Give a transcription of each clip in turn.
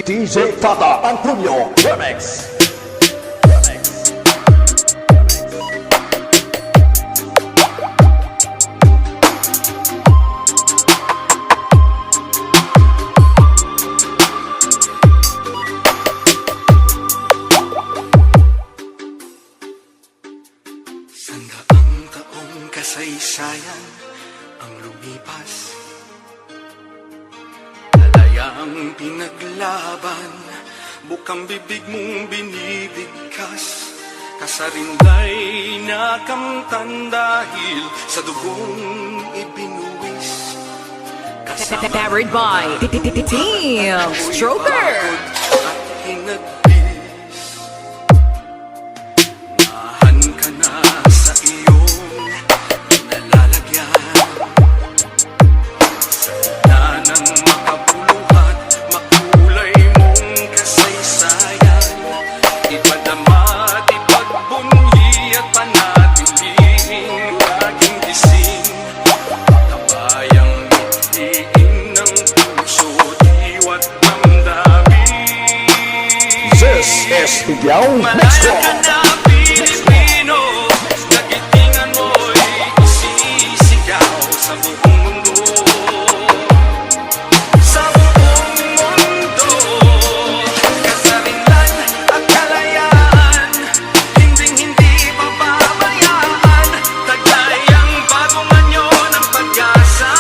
DJ Tata Antonio Remix. Sandaang taong kasaysayan ang lumipas, ang pinaglaban, bukang bibig mong binibigkas. Kasarinday nakamtan dahil sa dugong ibinuwis. Powered by Team Stroker. At hinagpis, nahan ka na sa iyong nalalagyan. Sa gitna ng makabuluhan, makulay mong kasaysayan, ipadama, ipagbunyi at panatilihin laging gising. Kabayang itiin ng puso, diwa't damdamin. This is the Young Next Malaya ka na, Pilipino, nagitingan mo'y isisigaw sa buong mundo. Sa buong mundo, kasarinlan at kalayaan, hinding-hindi pababayaan. Taglay ang bagong anyo ng pag-asa.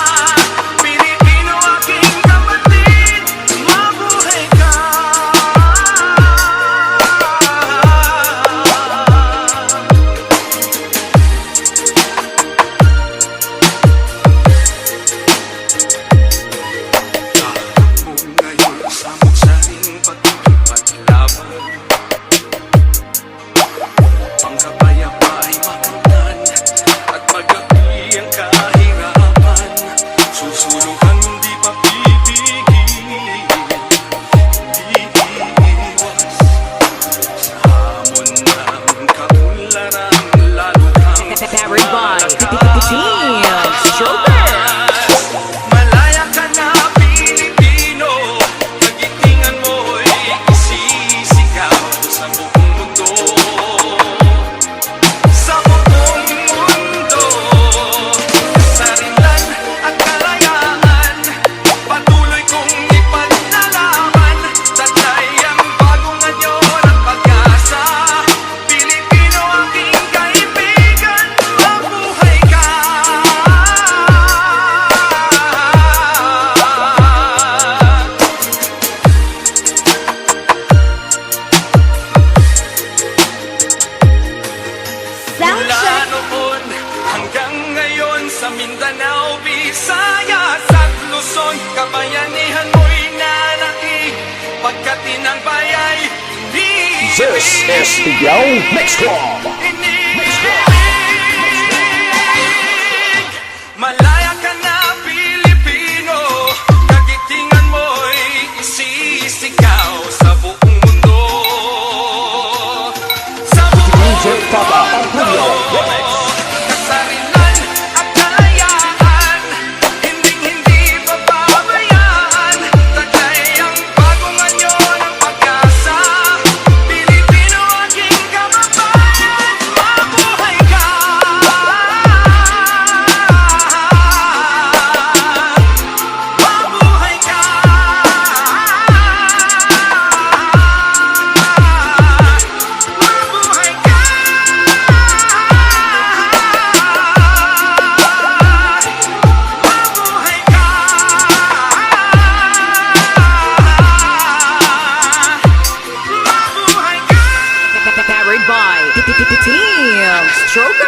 Pilipino, aking kapatid, mabuhay ka. Tatakbo ngayon sa muksaring pagkikipaglaban, ang kapayapa'y makamtan at mag-api ang kahirapan. Susuluhan, di pa pipigil, di iiwas sa hamon ng kaunlaran, lalo kang Powered by Team Stroker. malaya ka na, Pilipino, nagitingan mo'y isisigaw sa buong mundo. Sa buong mundo, kasarinlan at kalayaan, patuloy kong ipaglalaban. Taglay ang bagong anyo ng pag-asa. Pilipino, aking kaibigan, mabuhay ka. Mula noon hanggang ngayon, sa Mindanao, Visayas at Luzon, kabayanihan mo'y nanaig, pagkat tinagbayay hindi This is the Young Next Club. Malaya ka na, Pilipino, kagitingan mo'y isisigaw sa buong mundo. Sa DJ buong Tata Antonio mundo, Remix. kasarinlan at kalayaan, hinding-hindi pababayaan. Taglay ang bagong anyo ng pag-asa. Pilipino, aking kababayan, mabuhay ka. Mabuhay ka. Mabuhay ka. Mabuhay ka. Mabuhay ka. Powered by Team Stroker.